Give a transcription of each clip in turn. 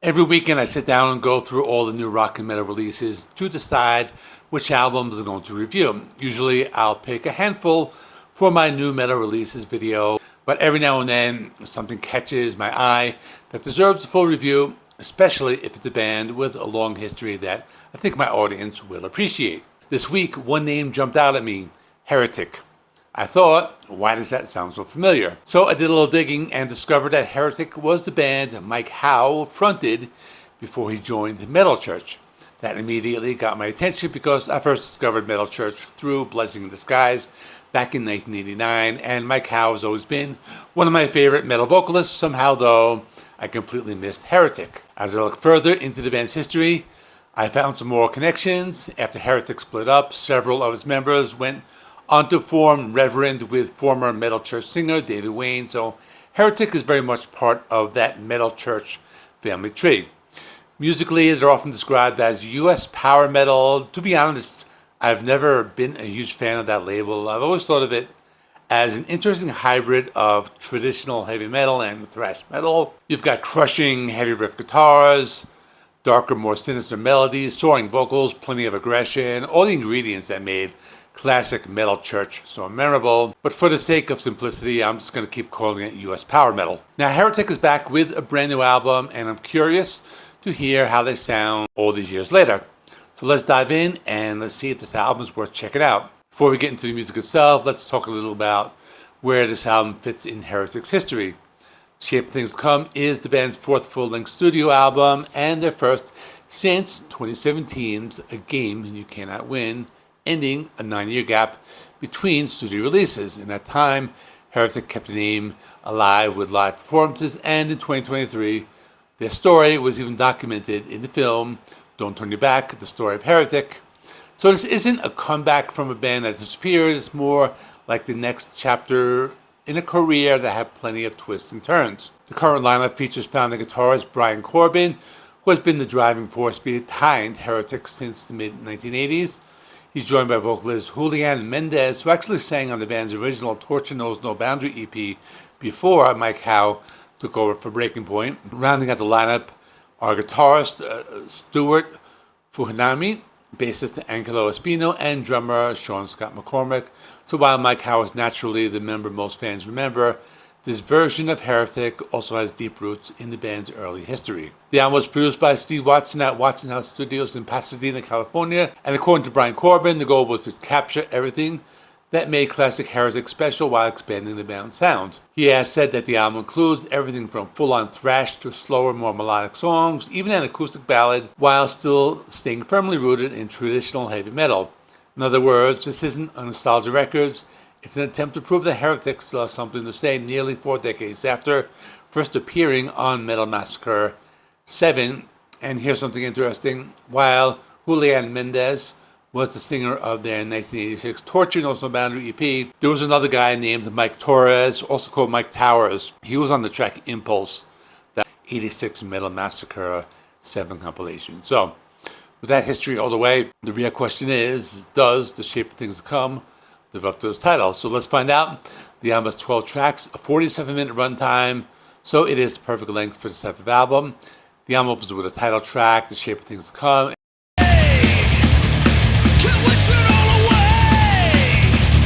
Every weekend I sit down and go through all the new rock and metal releases to decide which albums I'm going to review. Usually I'll pick a handful for my new metal releases video, but every now and then something catches my eye that deserves a full review, especially if it's a band with a long history that I think my audience will appreciate. This week, one name jumped out at me, Heretic. I thought, why does that sound so familiar? So I did a little digging and discovered that Heretic was the band Mike Howe fronted before he joined Metal Church. That immediately got my attention because I first discovered Metal Church through Blessing in Disguise back in 1989, and Mike Howe has always been one of my favorite metal vocalists. Somehow, though, I completely missed Heretic. As I look further into the band's history, I found some more connections. After Heretic split up, several of its members went on to form Reverend with former Metal Church singer David Wayne. So Heretic is very much part of that Metal Church family tree. Musically, they're often described as U.S. power metal. To be honest, I've never been a huge fan of that label. I've always thought of it as an interesting hybrid of traditional heavy metal and thrash metal. You've got crushing heavy riff guitars, darker, more sinister melodies, soaring vocals, plenty of aggression, all the ingredients that made classic Metal Church so memorable. But for the sake of simplicity, I'm just going to keep calling it US power metal. Now, Heretic is back with a brand new album, and I'm curious to hear how they sound all these years later. So let's dive in and let's see if this album is worth checking out. Before we get into the music itself, let's talk a little about where this album fits in Heretic's history. Shape of Things to Come is the band's fourth full-length studio album and their first since 2017's A Game You Cannot Win, ending a 9-year gap between studio releases. In that time, Heretic kept the name alive with live performances, and in 2023, their story was even documented in the film Don't Turn Your Back, The Story of Heretic. So this isn't a comeback from a band that disappeared. It's more like the next chapter in a career that had plenty of twists and turns. The current lineup features founding guitarist Brian Corbin, who has been the driving force behind Heretic since the mid-1980s. He's joined by vocalist Julian Mendez, who actually sang on the band's original Torture Knows No Boundary EP before Mike Howe took over for Breaking Point. Rounding out the lineup are guitarist Stuart Fuhinami, bassist Angelo Espino, and drummer Sean Scott McCormick. So while Mike Howe is naturally the member most fans remember, this version of Heretic also has deep roots in the band's early history. The album was produced by Steve Watson at Watson House Studios in Pasadena, California, and according to Brian Corbin, the goal was to capture everything that made classic Heretic special while expanding the band's sound. He has said that the album includes everything from full-on thrash to slower, more melodic songs, even an acoustic ballad, while still staying firmly rooted in traditional heavy metal. In other words, this isn't a nostalgia records. It's an attempt to prove that Heretic still has something to say nearly 4 decades after first appearing on Metal Massacre 7. And here's something interesting. While Julian Mendez was the singer of their 1986 Torture Knows No Boundary EP, there was another guy named Mike Torres, also called Mike Towers. He was on the track Impulse, that 86 Metal Massacre 7 compilation. So, with that history all the way, the real question is, does The Shape of Things to Come live up to its title? So let's find out. The album has 12 tracks, a 47-minute runtime, so it is the perfect length for this type of album. The album opens with a title track, The Shape of Things to Come.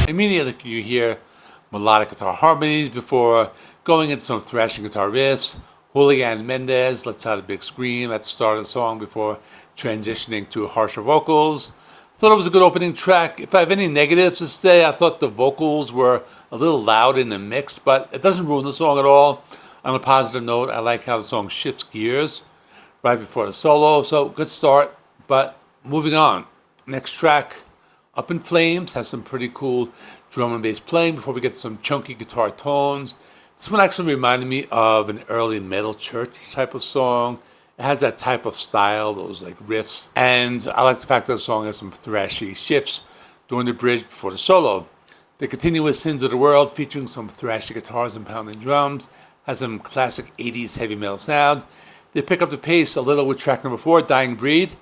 Immediately you hear melodic guitar harmonies before going into some thrashing guitar riffs. Julian Mendez lets out a big scream at the start of the song before transitioning to harsher vocals. I thought it was a good opening track. If I have any negatives to say, I thought the vocals were a little loud in the mix, but it doesn't ruin the song at all. On a positive note, I like how the song shifts gears right before the solo, so good start, but moving on. Next track, Up in Flames, has some pretty cool drum and bass playing before we get some chunky guitar tones. This one actually reminded me of an early Metal Church type of song. It has that type of style, those like riffs, and I like the fact that the song has some thrashy shifts during the bridge before the solo. They continue with Sins of the World, featuring some thrashy guitars and pounding drums, has some classic 80s heavy metal sound. They pick up the pace a little with track number 4, Dying Breed.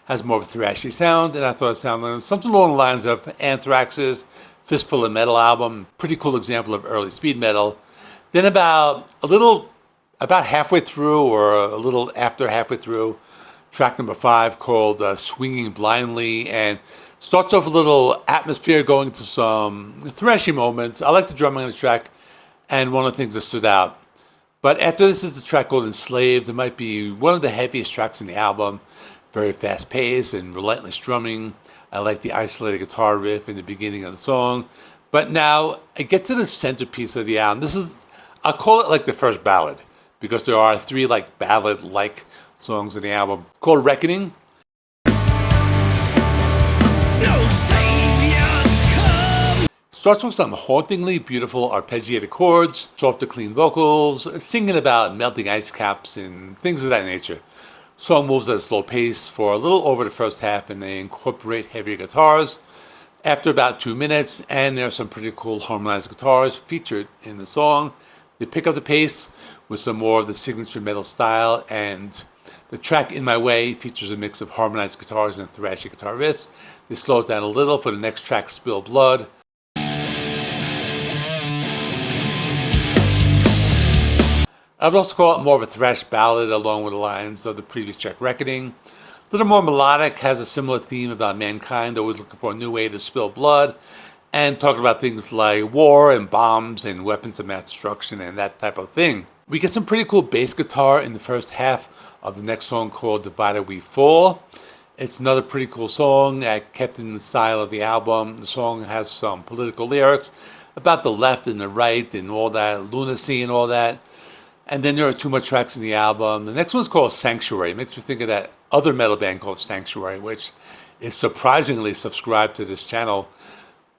Has more of a thrashy sound, and I thought it sounded something along the lines of Anthrax's Fistful of Metal album, pretty cool example of early speed metal. Then about halfway through, or a little after halfway through, track number 5 called Swinging Blindly, and starts off a little atmosphere going into some thrashy moments. I like the drumming on the track, and one of the things that stood out. But after this is the track called Enslaved. It might be one of the heaviest tracks in the album. Very fast paced and relentless drumming. I like the isolated guitar riff in the beginning of the song. But now I get to the centerpiece of the album. I'll call it like the first ballad, because there are 3 like ballad-like songs in the album called Reckoning. Starts with some hauntingly beautiful arpeggiated chords, softer clean vocals, singing about melting ice caps and things of that nature. Song moves at a slow pace for a little over the first half, and they incorporate heavier guitars after about 2 minutes, and there are some pretty cool harmonized guitars featured in the song. They pick up the pace with some more of the signature metal style, and the track In My Way features a mix of harmonized guitars and thrashy guitar riffs. They slow it down a little for the next track, Spill Blood. I would also call it more of a thrash ballad along with the lines of the previous track, Reckoning. A little more melodic, has a similar theme about mankind, always looking for a new way to spill blood, and talking about things like war and bombs and weapons of mass destruction and that type of thing. We get some pretty cool bass guitar in the first half of the next song called Divided We Fall. It's another pretty cool song, kept in the style of the album. The song has some political lyrics about the left and the right and all that, lunacy and all that. And then there are 2 more tracks in the album. The next one's called Sanctuary. It makes me think of that other metal band called Sanctuary, which is surprisingly subscribed to this channel.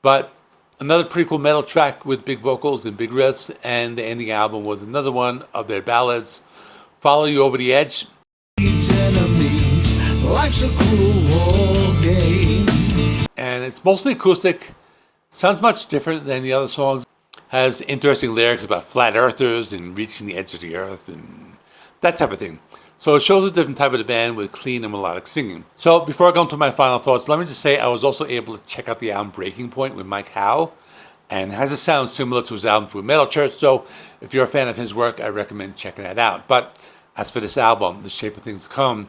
But another pretty cool metal track with big vocals and big riffs. And the ending album was another one of their ballads, Follow You Over the Edge. Life's a cruel game. And it's mostly acoustic. Sounds much different than the other songs. Has interesting lyrics about flat earthers and reaching the edge of the earth and that type of thing. So it shows a different type of the band with clean and melodic singing. So before I go into my final thoughts, let me just say I was also able to check out the album Breaking Point with Mike Howe, and has a sound similar to his album Through Metal Church. So if you're a fan of his work, I recommend checking that out. But as for this album, The Shape of Things to Come,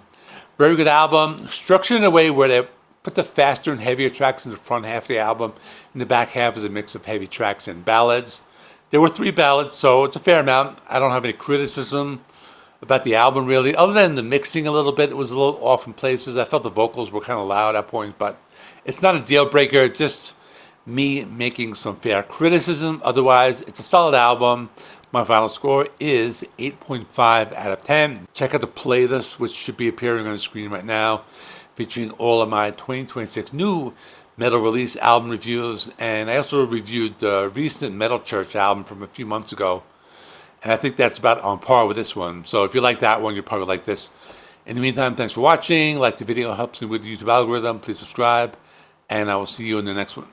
very good album, structured in a way where they put the faster and heavier tracks in the front half of the album. In the back half is a mix of heavy tracks and ballads. There were 3 ballads, so it's a fair amount. I don't have any criticism about the album, really. Other than the mixing a little bit, it was a little off in places. I felt the vocals were kind of loud at that point, but it's not a deal breaker. It's just me making some fair criticism. Otherwise, it's a solid album. My final score is 8.5 out of 10. Check out the playlist, which should be appearing on the screen right now, featuring all of my 2026 new metal release album reviews. And I also reviewed the recent Metal Church album from a few months ago. And I think that's about on par with this one. So if you like that one, you'll probably like this. In the meantime, thanks for watching. Like the video, helps me with the YouTube algorithm. Please subscribe. And I will see you in the next one.